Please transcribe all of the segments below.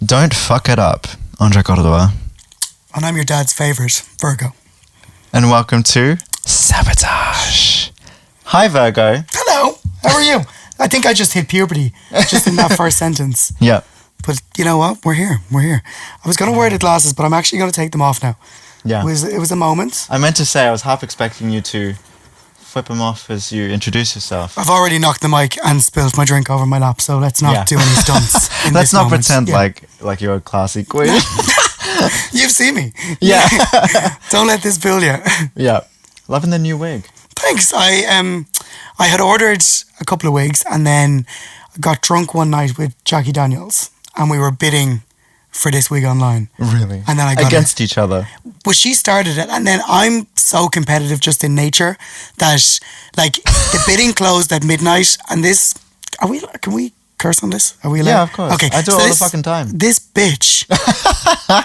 Don't fuck it up, Andre Cordova. And I'm your dad's favourite, Virgo. And welcome to Sabotage. Hi, Virgo. Hello. How are you? I think I just hit puberty just in that first sentence. Yeah. But you know what? We're here. I was going to wear the glasses, but I'm actually going to take them off now. Yeah. It was a moment. I meant to say I was half expecting you to flip them off as you introduce yourself. I've already knocked the mic and spilled my drink over my lap, so let's not do any stunts in Let's this not moment. pretend like you're a classy queen. You've seen me. Yeah. Don't let this fool you. Yeah. Loving the new wig. Thanks. I had ordered a couple of wigs and then got drunk one night with Jackie Daniels and we were bidding for this wig online. Really? And then I got against each other. Well, she started it, and then I'm so competitive just in nature that like the bidding closed at midnight. And this, can we curse on this? Are we allowed? Yeah, of course. Okay, I do it all the fucking time. This bitch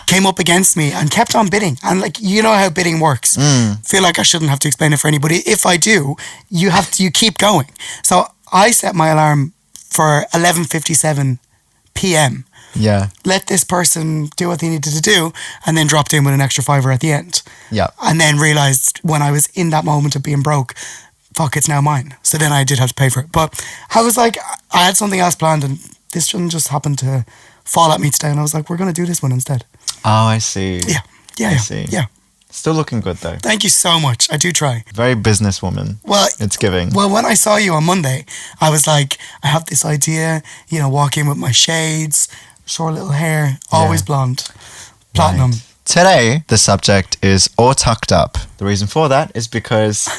came up against me and kept on bidding, and like you know how bidding works. Feel like I shouldn't have to explain it for anybody. If I do, you keep going. So I set my alarm for 11:57 p.m. Yeah. Let this person do what they needed to do and then dropped in with an extra $5 at the end. Yeah. And then realised when I was in that moment of being broke, fuck, it's now mine. So then I did have to pay for it. But I was like, I had something else planned and this one just happened to fall at me today. And I was like, we're going to do this one instead. Oh, I see. Yeah. I see. Yeah. Still looking good though. Thank you so much. I do try. Very businesswoman. Well, it's giving. Well, when I saw you on Monday, I was like, I have this idea, walk in with my shades, short little hair, always blonde, platinum. Right. Today, the subject is all tucked up. The reason for that is because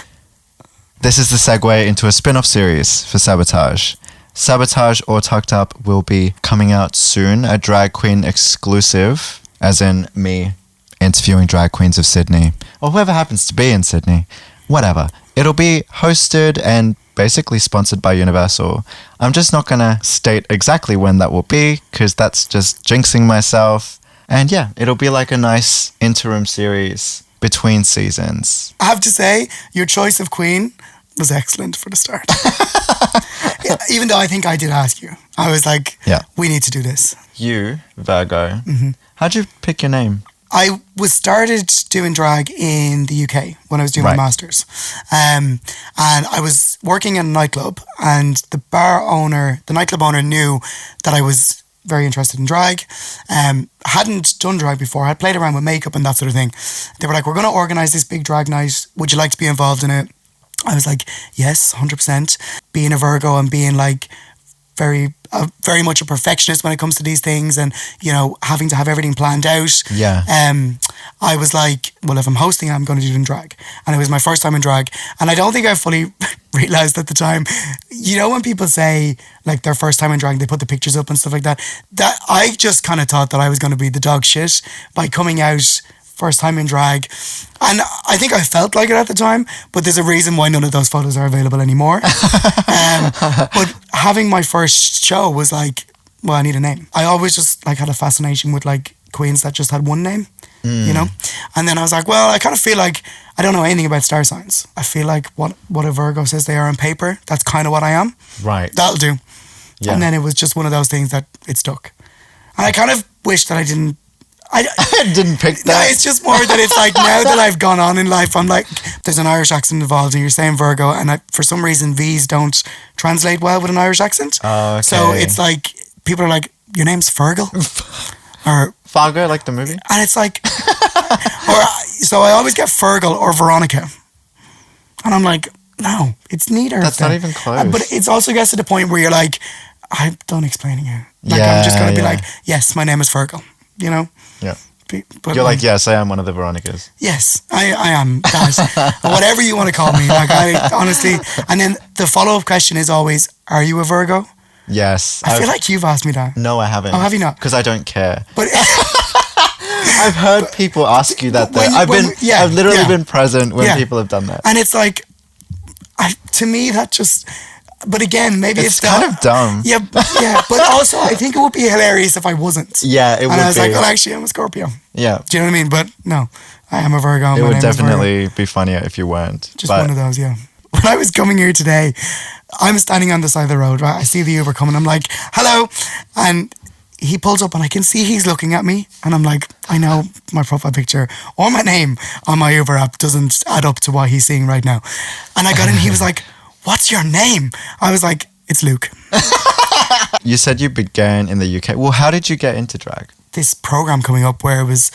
this is the segue into a spin-off series for Sabotage. Sabotage or Tucked Up will be coming out soon, a drag queen exclusive, as in me interviewing drag queens of Sydney, or whoever happens to be in Sydney, whatever. It'll be hosted and basically sponsored by Universal. I'm just not going to state exactly when that will be, because that's just jinxing myself. And yeah, it'll be like a nice interim series between seasons. I have to say, your choice of queen was excellent for the start. Even though I think I did ask you. I was like, we need to do this. You, Virgo, how'd you pick your name? I was started doing drag in the UK when I was doing my masters. And I was working in a nightclub and the nightclub owner knew that I was very interested in drag. Hadn't done drag before. I'd played around with makeup and that sort of thing. They were like, we're going to organise this big drag night. Would you like to be involved in it? I was like, yes, 100%. Being a Virgo and being like very much a perfectionist when it comes to these things and, having to have everything planned out. Yeah. I was like, well, if I'm hosting, I'm going to do it in drag. And it was my first time in drag. And I don't think I fully realised at the time, when people say like their first time in drag, they put the pictures up and stuff like that, that I just kind of thought that I was going to be the dog shit by coming out first time in drag. And I think I felt like it at the time, but there's a reason why none of those photos are available anymore. But having my first show was like, well, I need a name. I always just like had a fascination with like queens that just had one name, And then I was like, well, I kind of feel like I don't know anything about star signs. I feel like what a Virgo says they are on paper, that's kind of what I am. Right. That'll do. Yeah. And then it was just one of those things that it stuck. And I kind of wish that I didn't didn't pick that. No, it's just more that it's like now that I've gone on in life, I'm like, there's an Irish accent involved and you're saying Virgo and for some reason V's don't translate well with an Irish accent. Oh, okay. So it's like, people are like, your name's Fergal? Or Fargo, like the movie? And it's like, so I always get Fergal or Veronica. And I'm like, no, it's neither. That's not even close. But it's also gets to the point where you're like, I'm done explaining it. Like, I'm just going to be like, yes, my name is Fergal, Yeah. But you're like, yes, I am one of the Veronicas. Yes, I am that. Whatever you want to call me. Like, I honestly, and then the follow-up question is always, are you a Virgo? Yes. I feel like you've asked me that. No, I haven't. Oh, have you not? Because I don't care. But I've heard people ask you that though. I've literally been present when people have done that. And it's like, to me, that just... But again, maybe it's kind of dumb. Yeah, but also I think it would be hilarious if I wasn't. Yeah, it would be. And I was like, well, actually, I'm a Scorpio. Yeah. Do you know what I mean? But no, I am a Virgo. It would definitely be funnier if you weren't. Just one of those, yeah. When I was coming here today, I'm standing on the side of the road, right? I see the Uber coming. I'm like, hello. And he pulls up and I can see he's looking at me, and I'm like, I know my profile picture or my name on my Uber app doesn't add up to what he's seeing right now. And I got in, he was like, what's your name? I was like, it's Luke. You said you began in the UK. Well, how did you get into drag? This program coming up where it was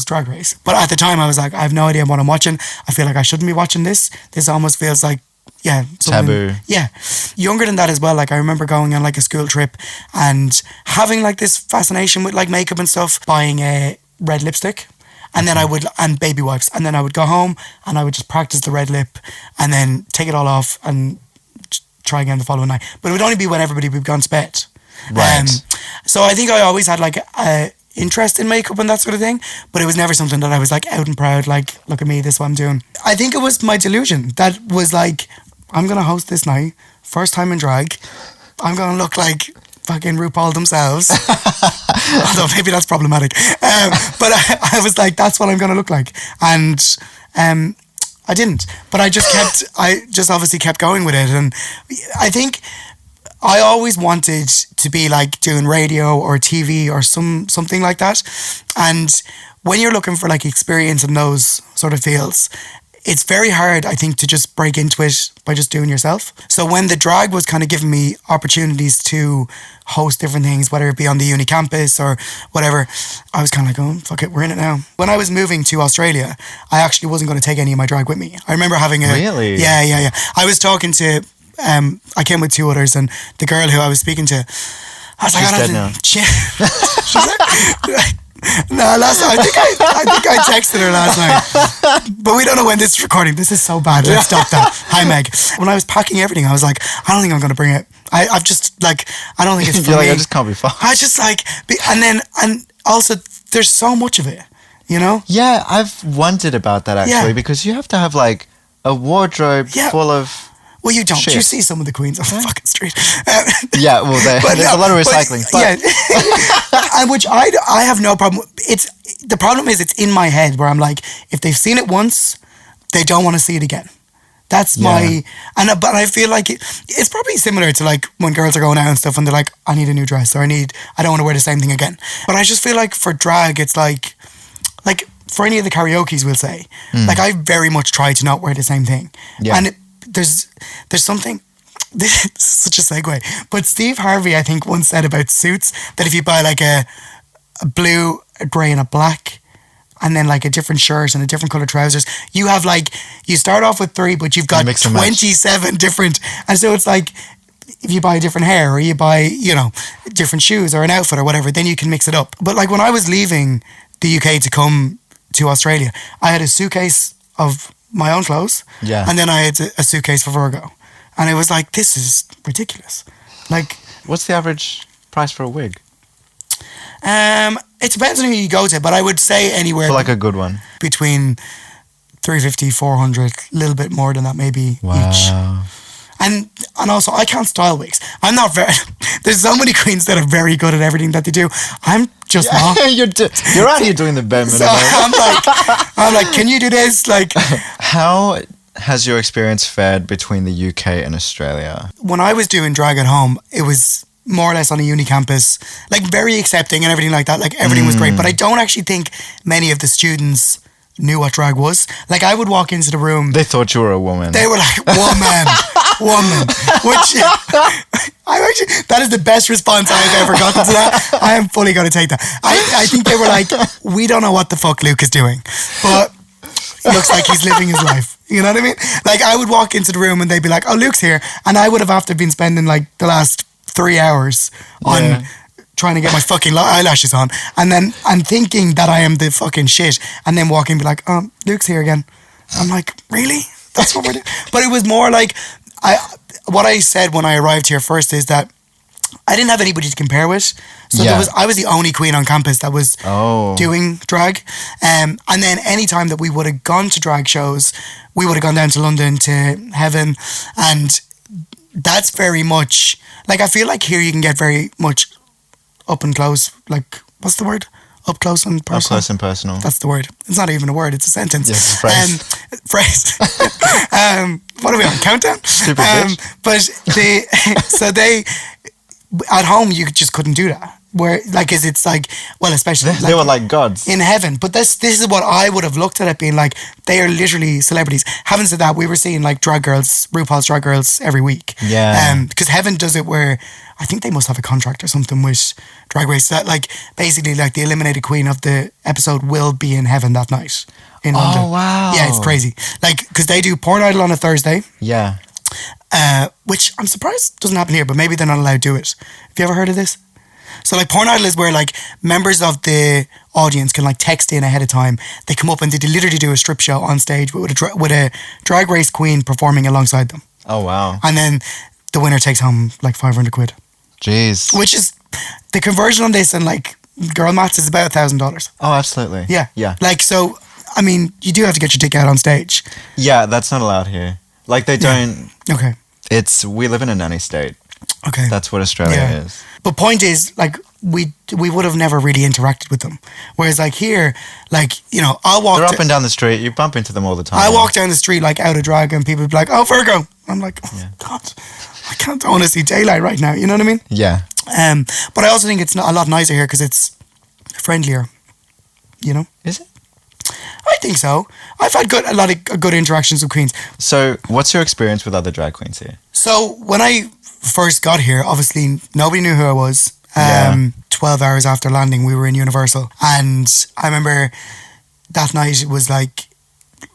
Drag Race. But at the time I was like, I have no idea what I'm watching. I feel like I shouldn't be watching this. This almost feels like, yeah, taboo. Yeah. Younger than that as well. Like I remember going on like a school trip and having like this fascination with like makeup and stuff, buying a red lipstick. And then and baby wipes. And then I would go home and I would just practice the red lip and then take it all off and try again the following night. But it would only be when everybody would gone to bed. Right. So I think I always had like a interest in makeup and that sort of thing, but it was never something that I was like out and proud, like, look at me, this is what I'm doing. I think it was my delusion that was like, I'm going to host this night, first time in drag, I'm going to look like fucking RuPaul themselves. Although maybe that's problematic. But I was like, that's what I'm going to look like. And I didn't. But I just obviously kept going with it. And I think I always wanted to be like doing radio or TV or something like that. And when you're looking for like experience in those sort of fields, it's very hard, I think, to just break into it by just doing yourself. So when the drag was kind of giving me opportunities to host different things, whether it be on the uni campus or whatever, I was kind of like, oh, fuck it, we're in it now. When I was moving to Australia, I actually wasn't going to take any of my drag with me. I remember having a... Really? Yeah. I was talking to... I came with two others, and the girl who I was speaking to, I was like, she's dead now. She's like... No, I think I texted her last night, but we don't know when this is recording. This is so bad. Let's stop that. Hi, Meg. When I was packing everything, I was like, I don't think I'm going to bring it. I've just like, I don't think it's for You're me. like, I just can't be fucked. I just like, and also there's so much of it, you know? Yeah, I've wondered about that actually, Yeah. because you have to have like a wardrobe full of... Well, you don't. Shit. You see some of the queens on the fucking street. Yeah, well, there's a lot of recycling. Yeah, and which I have no problem. The problem is it's in my head where I'm like, if they've seen it once, they don't want to see it again. That's my... But I feel like it's probably similar to like when girls are going out and stuff and they're like, I need a new dress, or I don't want to wear the same thing again. But I just feel like for drag, it's like for any of the karaoke's, we'll say, like I very much try to not wear the same thing. Yeah. And there's something... This is such a segue. But Steve Harvey, I think, once said about suits that if you buy like a blue, a grey and a black, and then like a different shirt and a different colour trousers, you have like, you start off with 3, but you've got 27 different. And so it's like, if you buy different hair or you buy, you know, different shoes or an outfit or whatever, then you can mix it up. But like when I was leaving the UK to come to Australia, I had a suitcase of my own clothes. Yeah. And then I had a suitcase for Virgo. And it was like, this is ridiculous. Like, what's the average price for a wig? It depends on who you go to, but I would say anywhere For like a good one. between 350, 400, a little bit more than that maybe each. And also, I can't style wigs. I'm not very... There's so many queens that are very good at everything that they do. I'm just not. You're out here doing the bare minimum. So I'm like, can you do this? Like, how has your experience fared between the UK and Australia? When I was doing drag at home, it was more or less on a uni campus, like very accepting and everything like that. Like everything was great, but I don't actually think many of the students knew what drag was. Like I would walk into the room. They thought you were a woman. They were like, woman. Which that is the best response I've ever gotten to that. I am fully going to take that. I think they were like, we don't know what the fuck Luke is doing, but it looks like he's living his life. You know what I mean? Like I would walk into the room and they'd be like, oh, Luke's here. And I would have after been spending like the last 3 hours on trying to get my fucking eyelashes on. And then I'm thinking that I am the fucking shit. And then walking and be like, oh, Luke's here again. I'm like, really? That's what we're doing? But it was more like, what I said when I arrived here first is that I didn't have anybody to compare with. So I was the only queen on campus that was doing drag. And then any time that we would have gone to drag shows, we would have gone down to London to Heaven. And that's very much, like I feel like here you can get very much up and close, like, what's the word? Up close and personal. Up close and personal. That's the word. It's not even a word, it's a sentence. Yes, phrase. Phrase. What are we on? Countdown? Super bitch. But at home you just couldn't do that. Where like is it's like well especially They were like gods in heaven. But this is what I would have looked at it being like. They are literally celebrities. Having said that, we were seeing like drag girls, RuPaul's Drag Girls every week. Yeah. Because heaven does it where I think they must have a contract or something with Drag Race that like basically like the eliminated queen of the episode will be in heaven that night in London. Oh wow. Yeah, it's crazy. Like because they do Porn Idol on a Thursday. Yeah. Which I'm surprised doesn't happen here, but maybe they're not allowed to do it. Have you ever heard of this? So like Porn Idol is where like members of the audience can like text in ahead of time. They come up and they literally do a strip show on stage with a drag race queen performing alongside them. Oh wow. And then the winner takes home like 500 quid. Jeez. Which is the conversion on this and like girl maths is about $1,000. Oh, absolutely. Yeah. Yeah. Like so, I mean, you do have to get your ticket out on stage. Yeah, that's not allowed here. Like they don't. Okay. We live in a nanny state. Okay. That's what Australia is. But point is, like, we would have never really interacted with them. Whereas, like, here, like, you know, I'll walk... They're up and down the street. You bump into them all the time. I walk down the street, like, out of drag, and people would be like, oh, Virgo. I'm like, oh, God, I want to see daylight right now. You know what I mean? Yeah. But I also think it's a lot nicer here because it's friendlier, you know? Is it? I think so. I've had a lot of good interactions with queens. So, what's your experience with other drag queens here? So, when I first got here, obviously, nobody knew who I was. 12 hours after landing, we were in Universal. And I remember that night it was like,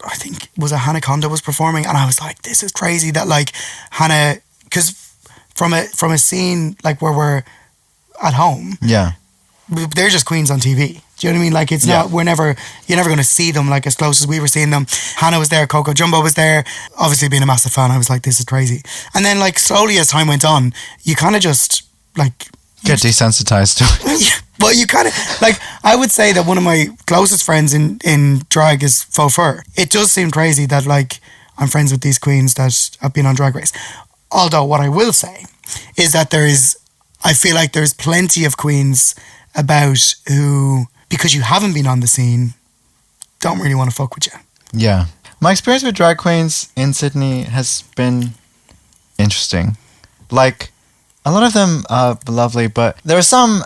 I think, was it Hannah Conda was performing? And I was like, this is crazy that, like, Hannah... Because from a scene, like, where we're at home... Yeah. They're just queens on TV. Do you know what I mean? Like it's not. You're never going to see them like as close as we were seeing them. Hannah was there. Coco Jumbo was there. Obviously, being a massive fan, I was like, this is crazy. And then like slowly as time went on, you kind of just like get desensitized to it. Well, you kind of like. I would say that one of my closest friends in drag is Faux Fur. It does seem crazy that like I'm friends with these queens that have been on Drag Race. Although what I will say is that I feel like there's plenty of queens about who, because you haven't been on the scene, don't really want to fuck with you. Yeah. My experience with drag queens in Sydney has been interesting. Like, a lot of them are lovely, but there are some...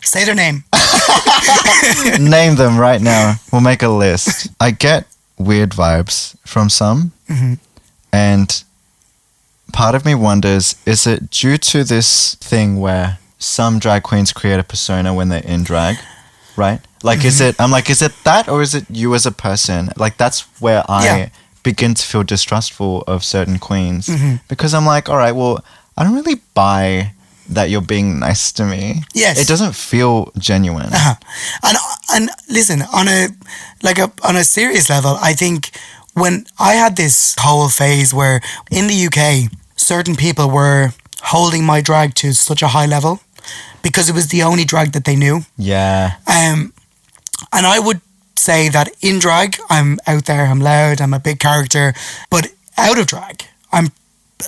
Say their name. Name them right now. We'll make a list. I get weird vibes from some, and... part of me wonders, is it due to this thing where some drag queens create a persona when they're in drag, right? Like, is it that, or is it you as a person? Like, that's where I begin to feel distrustful of certain queens because I'm like, all right, well, I don't really buy that you're being nice to me. Yes. It doesn't feel genuine. And listen, on a serious level, I think when I had this whole phase where in the UK, certain people were holding my drag to such a high level because it was the only drag that they knew. Yeah. And I would say that in drag, I'm out there, I'm loud, I'm a big character. But out of drag, I'm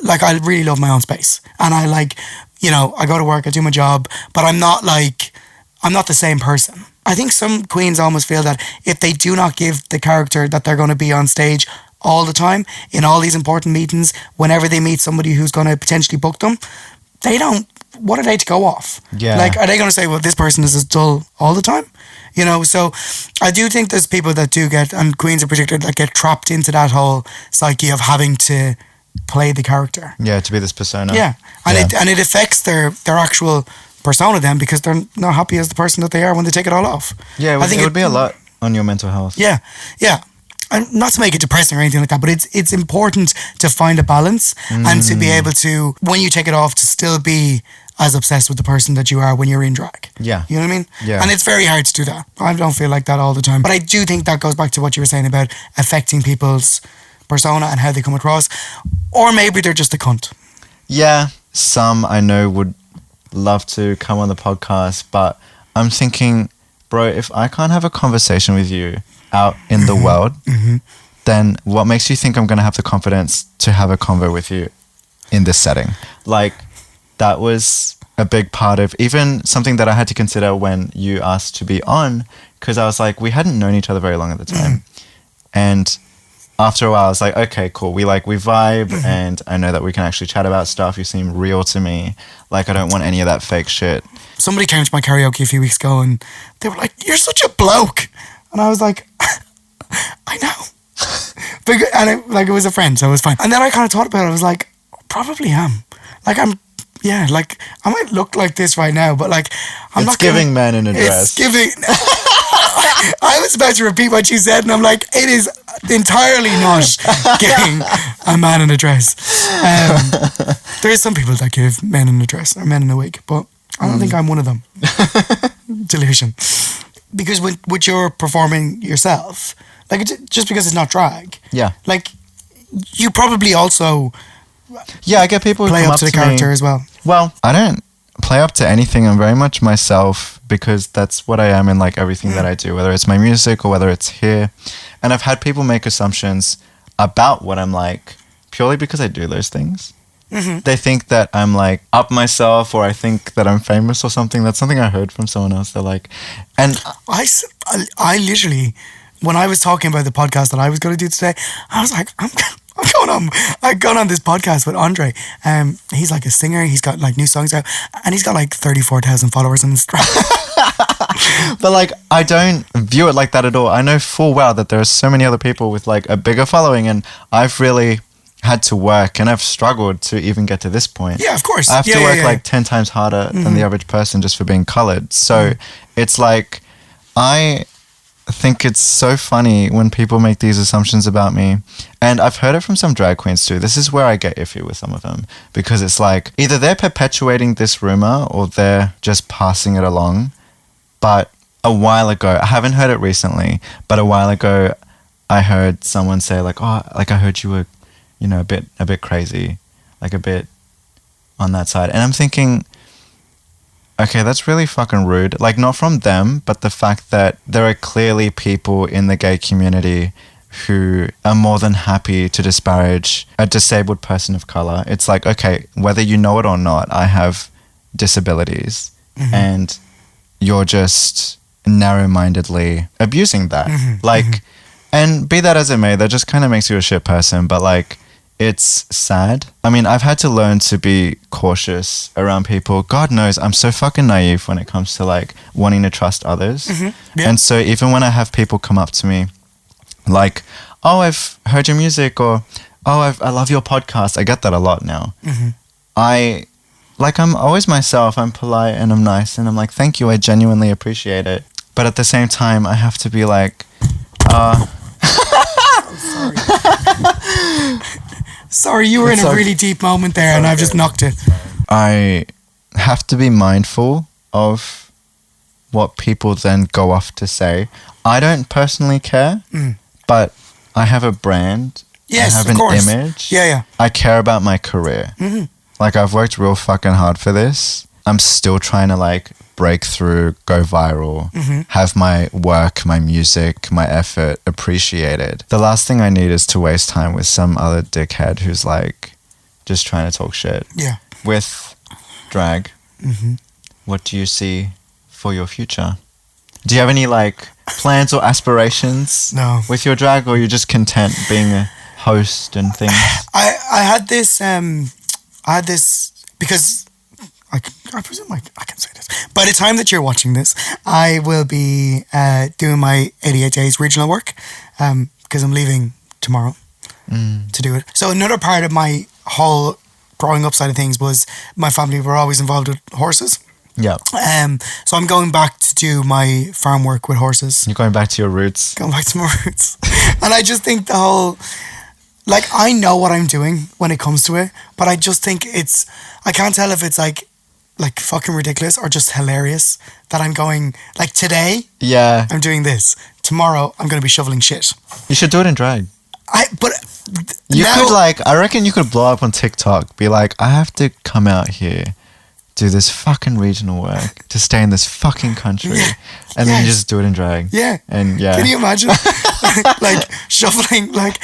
like, I really love my own space. And I like, you know, I go to work, I do my job, but I'm not the same person. I think some queens almost feel that if they do not give the character that they're going to be on stage all the time, in all these important meetings, whenever they meet somebody who's going to potentially book them, what are they to go off? Yeah. Like, are they going to say, well, this person is as dull all the time? You know, so I do think there's people that do get, and queens in particular, that get trapped into that whole psyche of having to play the character. Yeah, to be this persona. Yeah. And it affects their actual persona then, because they're not happy as the person that they are when they take it all off. Yeah, it would be a lot on your mental health. Yeah, yeah. And not to make it depressing or anything like that, but it's important to find a balance and to be able to, when you take it off, to still be as obsessed with the person that you are when you're in drag. Yeah. You know what I mean? Yeah. And it's very hard to do that. I don't feel like that all the time. But I do think that goes back to what you were saying about affecting people's persona and how they come across. Or maybe they're just a cunt. Yeah. Some I know would love to come on the podcast, but I'm thinking, bro, if I can't have a conversation with you out in the world, then what makes you think I'm going to have the confidence to have a convo with you in this setting? Like, that was a big part of even something that I had to consider when you asked to be on, because I was like, we hadn't known each other very long at the time. And after a while, I was like, okay, cool. We vibe, and I know that we can actually chat about stuff. You seem real to me. Like, I don't want any of that fake shit. Somebody came to my karaoke a few weeks ago and they were like, "You're such a bloke," and I was like, "I know," and it was a friend, so it was fine. And then I kind of thought about it. I was like, "Probably am." Like like I might look like this right now, but like I'm not giving man in a dress. It's giving. I was about to repeat what you said, and I'm like, it is entirely not giving a man in a dress. There is some people that give men in a dress or men in a wig, but I don't think I'm one of them. Delusion. Because when you're performing yourself, like just because it's not drag, yeah, like you probably also I get people who play come up to the character as well. Well, I don't play up to anything. I'm very much myself because that's what I am in like everything that I do, whether it's my music or whether it's here. And I've had people make assumptions about what I'm like purely because I do those things. Mm-hmm. They think that I'm like up myself, or I think that I'm famous or something. That's something I heard from someone else. They're like, and I literally, when I was talking about the podcast that I was going to do today, I was like, I'm going on this podcast with Andre. He's like a singer. He's got like new songs out, and he's got like 34,000 followers on Instagram. But like, I don't view it like that at all. I know full well that there are so many other people with like a bigger following, and I've really had to work, and I've struggled to even get to this point. Yeah, of course. I have to work like 10 times harder than the average person just for being colored. So it's like, I think it's so funny when people make these assumptions about me. And I've heard it from some drag queens too. This is where I get iffy with some of them, because it's like either they're perpetuating this rumor or they're just passing it along. But a while ago, I haven't heard it recently, but a while ago I heard someone say like, "Oh, like I heard you were, you know, a bit crazy, like a bit on that side." And I'm thinking, okay, that's really fucking rude. Like, not from them, but the fact that there are clearly people in the gay community who are more than happy to disparage a disabled person of color. It's like, okay, whether you know it or not, I have disabilities, and you're just narrow-mindedly abusing that. Like, and be that as it may, that just kind of makes you a shit person, but like, it's sad. I mean, I've had to learn to be cautious around people. God knows, I'm so fucking naive when it comes to like wanting to trust others. Yeah. And so even when I have people come up to me like, "Oh, I've heard your music," or "Oh, I love your podcast," I get that a lot now. I'm always myself. I'm polite and I'm nice and I'm like, "Thank you, I genuinely appreciate it." But at the same time, I have to be like, I'm sorry. Sorry, you were in a really deep moment there, and I've just knocked it. I have to be mindful of what people then go off to say. I don't personally care, but I have a brand. Yes, I have of course. An image. Yeah. I care about my career. Like, I've worked real fucking hard for this. I'm still trying to like break through, go viral, have my work, my music, my effort appreciated. The last thing I need is to waste time with some other dickhead who's like just trying to talk shit. Yeah. With drag, what do you see for your future? Do you have any like plans or aspirations with your drag, or you're just content being a host and things? I had this because I presume I can say this. By the time that you're watching this, I will be doing my 88 days regional work because I'm leaving tomorrow to do it. So another part of my whole growing up side of things was my family were always involved with horses. Yeah. So I'm going back to do my farm work with horses. You're going back to your roots. Going back to my roots. And I just think the whole... Like, I know what I'm doing when it comes to it, but I just think it's... I can't tell if it's like fucking ridiculous or just hilarious that I'm going... Like, today, I'm doing this. Tomorrow, I'm going to be shoveling shit. You should do it in drag. But... You could, like... I reckon you could blow up on TikTok. Be like, I have to come out here, do this fucking regional work to stay in this fucking country, and then you just do it in drag. Yeah. And Can you imagine? Like shuffling, like.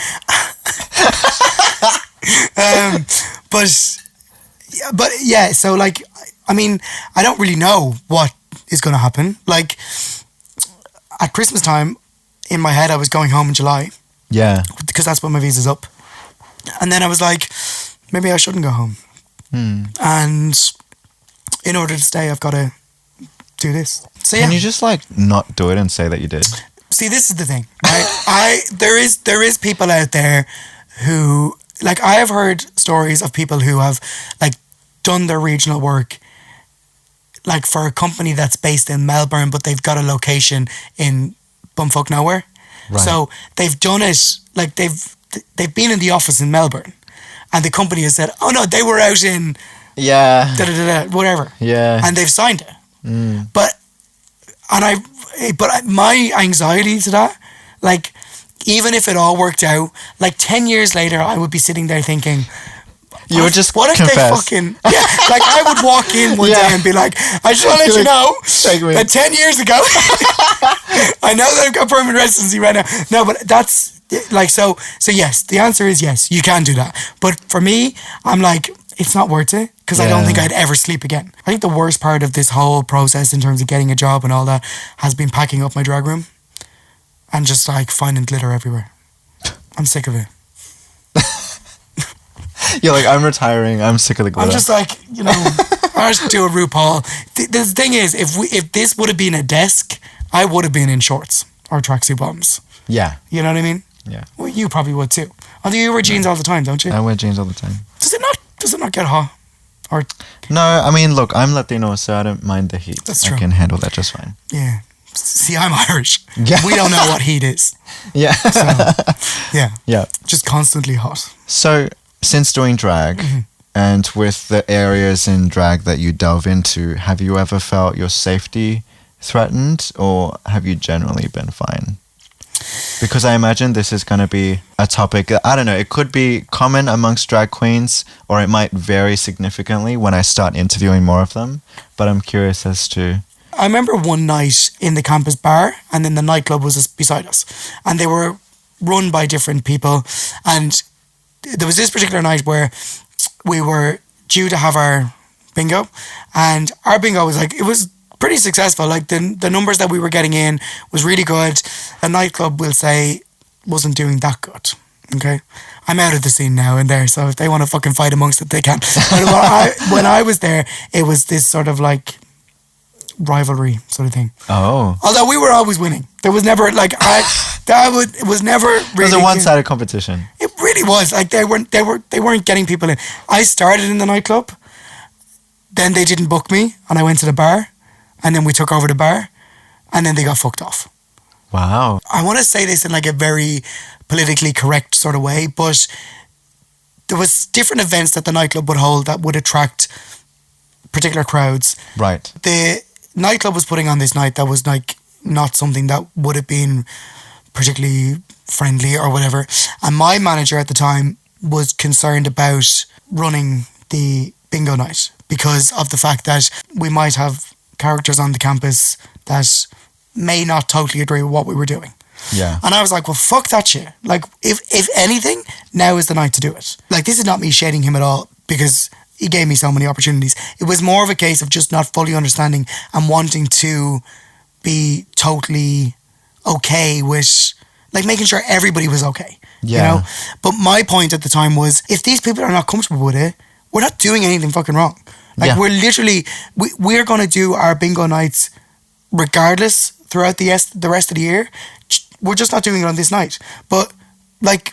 But yeah. So like, I mean, I don't really know what is going to happen. Like at Christmas time, in my head, I was going home in July. Yeah. because that's when my visa's up. And then I was like, maybe I shouldn't go home. And in order to stay, I've got to do this. So Can you just like not do it and say that you did? See, this is the thing, right? There is people out there who, like, I have heard stories of people who have like done their regional work, like for a company that's based in Melbourne, but they've got a location in bumfuck nowhere. Right. So they've done it, like they've been in the office in Melbourne, and the company has said, "Oh no, they were out in whatever." Yeah. And they've signed it. But my anxiety to that, like, even if it all worked out, like 10 years later, I would be sitting there thinking, you would just what if confess. they fucking, like I would walk in one day and be like, I just want to let you know that 10 years ago, I know that I've got permanent residency right now. No, but that's like, so yes, the answer is yes, you can do that. But for me, I'm like, it's not worth it, because I don't think I'd ever sleep again. I think the worst part of this whole process in terms of getting a job and all that has been packing up my drag room and just like finding glitter everywhere. I'm sick of it. You're like, I'm retiring. I'm sick of the glitter. I'm just like, I should do a RuPaul. The thing is, if this would have been a desk, I would have been in shorts or tracksuit bottoms. Yeah. You know what I mean? Yeah. Well, you probably would too. Although you wear jeans all the time, don't you? I wear jeans all the time. Does it not get hot? Or No, I mean, look, I'm Latino, so I don't mind the heat. That's true. I can handle that just fine. yeah. See, I'm Irish. Yeah. We don't know what heat is. Yeah. So, yeah. Yeah. Just constantly hot. So, since doing drag and with the areas in drag that you delve into, have you ever felt your safety threatened, or have you generally been fine? Because I imagine this is going to be a topic, I don't know, it could be common amongst drag queens, or it might vary significantly when I start interviewing more of them. But I'm curious as to... I remember one night in the campus bar, and then the nightclub was just beside us, and they were run by different people, and there was this particular night where we were due to have our bingo, and our bingo was like, it was pretty successful. Like the numbers that we were getting in was really good. A nightclub, we'll say, wasn't doing that good. Okay, I'm out of the scene now and there, so if they want to fucking fight amongst it, they can. But when I was there, it was this sort of like rivalry sort of thing. Oh. Although we were always winning. There was never like it was never really. It was a one-sided competition. It really was. Like they weren't getting people in. I started in the nightclub, then they didn't book me, and I went to the bar, and then we took over the bar, and then they got fucked off. Wow. I want to say this in like a very politically correct sort of way, but there was different events that the nightclub would hold that would attract particular crowds. Right. The nightclub was putting on this night that was like not something that would have been particularly friendly or whatever. And my manager at the time was concerned about running the bingo night because of the fact that we might have characters on the campus that may not totally agree with what we were doing. Yeah. And I was like, well, fuck that shit. Like, if anything, now is the night to do it. Like, this is not me shading him at all because he gave me so many opportunities. It was more of a case of just not fully understanding and wanting to be totally okay with, like, making sure everybody was okay. Yeah. You know? But my point at the time was, if these people are not comfortable with it, we're not doing anything fucking wrong. Like, we're literally, we're going to do our bingo nights regardless throughout the rest of the year. We're just not doing it on this night. But, like,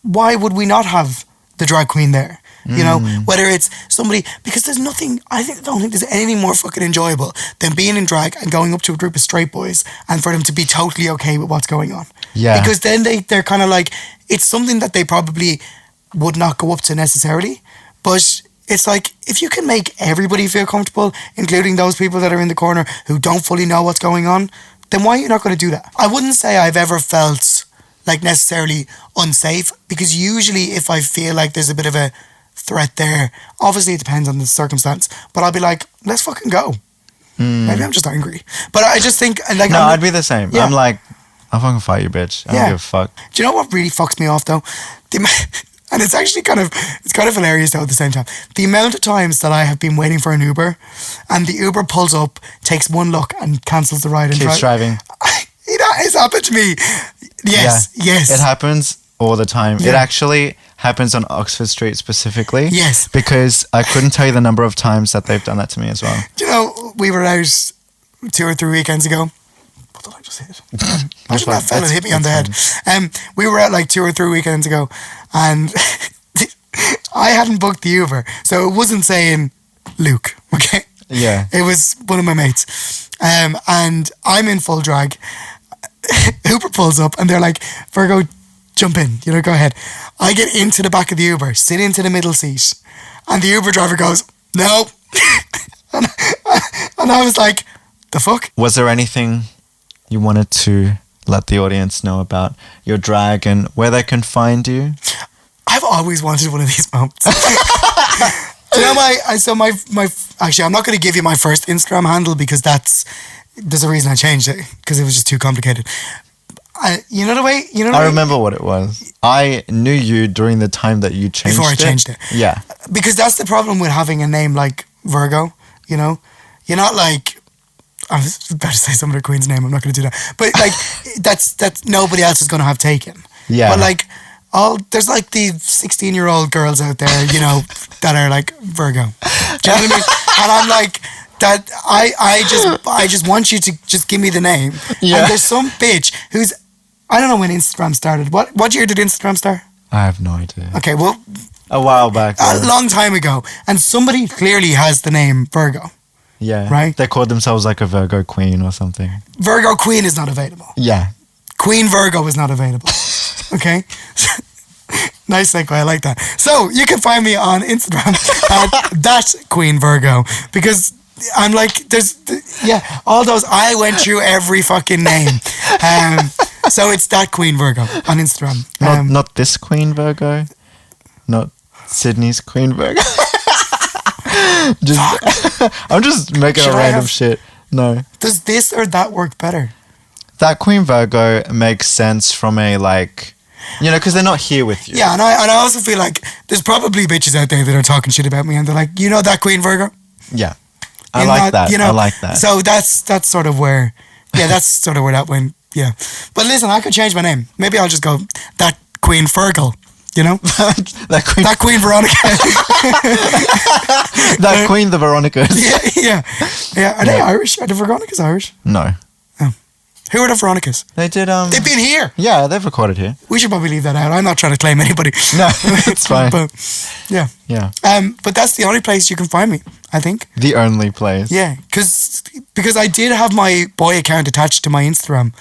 why would we not have the drag queen there? You know, whether it's somebody, because there's nothing, I don't think there's anything more fucking enjoyable than being in drag and going up to a group of straight boys and for them to be totally okay with what's going on. Yeah. Because then they're kind of like, it's something that they probably would not go up to necessarily, but it's like, if you can make everybody feel comfortable, including those people that are in the corner who don't fully know what's going on, then why are you not going to do that? I wouldn't say I've ever felt like necessarily unsafe, because usually if I feel like there's a bit of a threat there, obviously it depends on the circumstance, but I'll be like, let's fucking go. Maybe I'm just angry, but I just think, like, no, I'd be the same. Yeah. I'm like, I'll fucking fight you, bitch. I don't give a fuck. Do you know what really fucks me off though? And it's actually kind of hilarious though at the same time. The amount of times that I have been waiting for an Uber and the Uber pulls up, takes one look and cancels the ride and keeps driving. It has happened to me Yes, yes. It happens all the time. Yeah. It actually happens on Oxford Street specifically. Yes. Because I couldn't tell you the number of times that they've done that to me as well. Do you know, we were out 2 or 3 weekends ago. What did I just hit? Imagine that fella hit me on the head. We were out like 2 or 3 weekends ago, and I hadn't booked the Uber, so it wasn't saying Luke, okay? Yeah. It was one of my mates. And I'm in full drag. Uber pulls up and they're like, Virgo, jump in, go ahead. I get into the back of the Uber, sit into the middle seat, and the Uber driver goes, no. and I was like, the fuck? Was there anything you wanted to let the audience know about your drag and where they can find you? I've always wanted one of these moments. Actually, I'm not going to give you my first Instagram handle because there's a reason I changed it, because it was just too complicated. I remember what it was. I knew you during the time that you changed it. Before I changed it. Yeah. Because that's the problem with having a name like Virgo, You're not like, I was about to say some other queen's name, I'm not going to do that. But like, that's nobody else is going to have taken. Yeah. But like, there's like the 16-year-old girls out there, that are like Virgo. Do you know what I mean? And I'm like, that I just want you to just give me the name. Yeah. And there's some bitch who's, I don't know when Instagram started. What year did Instagram start? I have no idea. Okay, well, a while back. A long time ago. And somebody clearly has the name Virgo. Yeah. Right? They called themselves like a Virgo queen or something. Virgo queen is not available. Yeah. Queen Virgo is not available. Okay? Nice segue, I like that. So, you can find me on Instagram at that Queen Virgo, because I'm like, all those, I went through every fucking name. So it's that Queen Virgo on Instagram. Not this Queen Virgo? Not Sydney's Queen Virgo? I'm just making a random shit. No. Does this or that work better? That Queen Virgo makes sense from a like, because they're not here with you. Yeah, and I also feel like there's probably bitches out there that are talking shit about me and they're like, that Queen Virgo? Yeah. I like that. I like that. So that's sort of where, that's sort of where that went. Yeah. But listen, I could change my name. Maybe I'll just go that Queen Fergal. That Queen Veronica. That Queen the Veronicas. Yeah. Are they Irish? Are the Veronicas Irish? No. Oh. Who are the Veronicas? They did. They've been here. Yeah, they've recorded here. We should probably leave that out. I'm not trying to claim anybody. No, it's fine. But, yeah. Yeah. But that's the only place you can find me, I think. The only place. Yeah, because I did have my boy account attached to my Instagram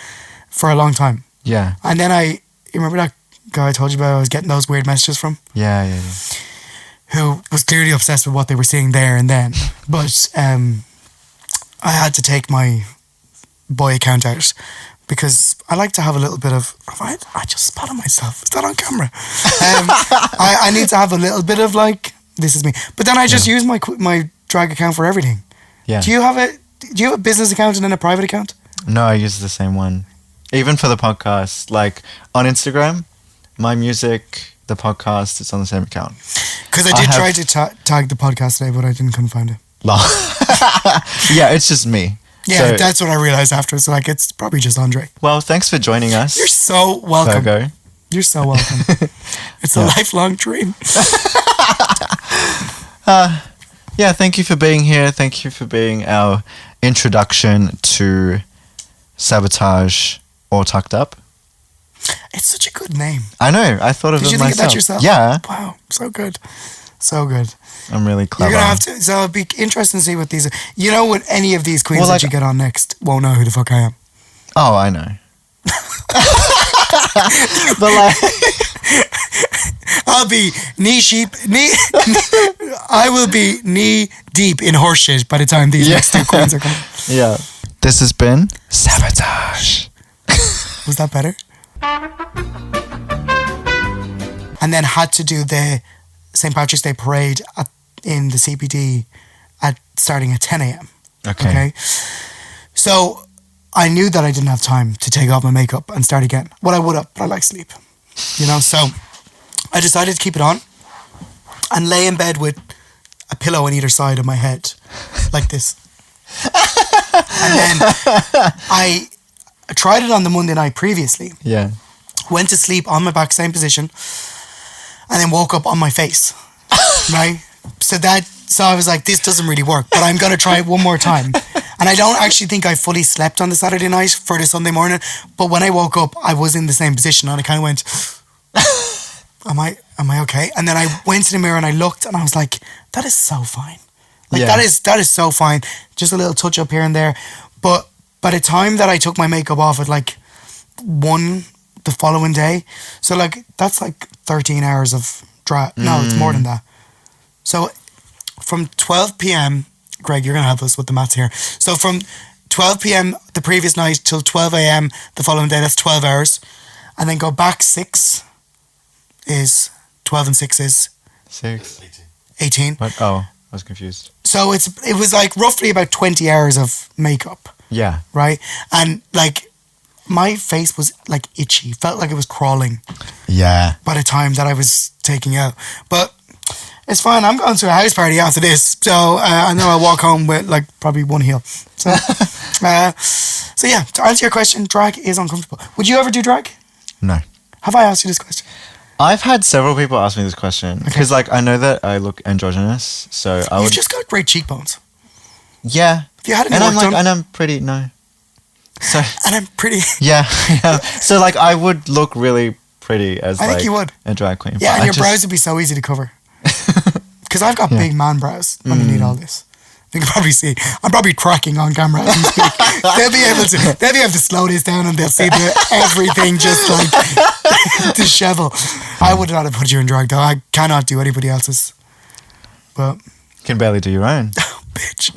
for a long time. Yeah. And then you remember that guy I told you about I was getting those weird messages from? Yeah. Who was clearly obsessed with what they were seeing there and then. But I had to take my boy account out because I like to have a little bit of, I just spat on myself. Is that on camera? I need to have a little bit of like, this is me. But then I just use my drag account for everything. Yeah. Do you have a business account and then a private account? No, I use the same one. Even for the podcast, like on Instagram, my music, the podcast, it's on the same account. Because I did try to tag the podcast today, but I didn't come find it. Yeah, it's just me. Yeah, so, that's what I realized after. It's like, it's probably just Andre. Well, thanks for joining us. You're so welcome. Virgo. You're so welcome. It's a lifelong dream. Yeah, thank you for being here. Thank you for being our introduction to Sabotage or Tucked Up. It's such a good name. I know. I thought of it myself. Did you think of that yourself? Yeah. Wow, so good. So good. I'm really clever. You're going to have to, so it'd be interesting to see what these are. What any of these queens that you get on next won't know who the fuck I am. Oh, I know. But like, I'll be I will be knee deep in horse shit by the time these next two queens are coming. Yeah. This has been Sabotage. Was that better? And then had to do the St. Patrick's Day parade in the CBD starting at 10 a.m. Okay. So I knew that I didn't have time to take off my makeup and start again. Well, I would have, but I like sleep. So I decided to keep it on and lay in bed with a pillow on either side of my head, like this. And then I tried it on the Monday night previously. Yeah. went to sleep on my back, same position, and then woke up on my face. Right? So I was like, this doesn't really work, but I'm going to try it one more time. And I don't actually think I fully slept on the Saturday night for the Sunday morning, but when I woke up, I was in the same position and I kind of went, am I okay? And then I went to the mirror and I looked and I was like, that is so fine. Like that is so fine. Just a little touch up here and there. But by the time that I took my makeup off at like 1 the following day, so like that's like 13 hours of drag. No, it's more than that. So from 12 p.m, Greg, you're going to help us with the maths here. So from 12 p.m. the previous night till 12 a.m. the following day, that's 12 hours. And then go back 6 is 12 and 6 is 6. 18. What? Oh, I was confused. So it was like roughly about 20 hours of makeup. Yeah. Right? And like my face was like itchy. Felt like it was crawling. Yeah. By the time that I was taking out. But it's fine. I'm going to a house party after this. So I know I'll walk home with like probably one heel. So, so yeah, to answer your question, drag is uncomfortable. Would you ever do drag? No. Have I asked you this question? I've had several people ask me this question because like I know that I look androgynous, so You've just got great cheekbones. Yeah. Have you had any and work I'm like, done? and I'm pretty, no. So, and I'm pretty. Yeah. So like I would look really pretty as I think like you would. a drag queen. Yeah, but and your brows would be so easy to cover. Because I've got big man brows underneath all this. You can probably see. I'm probably cracking on camera as we speak. They'll be able to slow this down and they'll see everything just like dishevel. I would not have put you in drag though. I cannot do anybody else's. But you can barely do your own. Oh, bitch.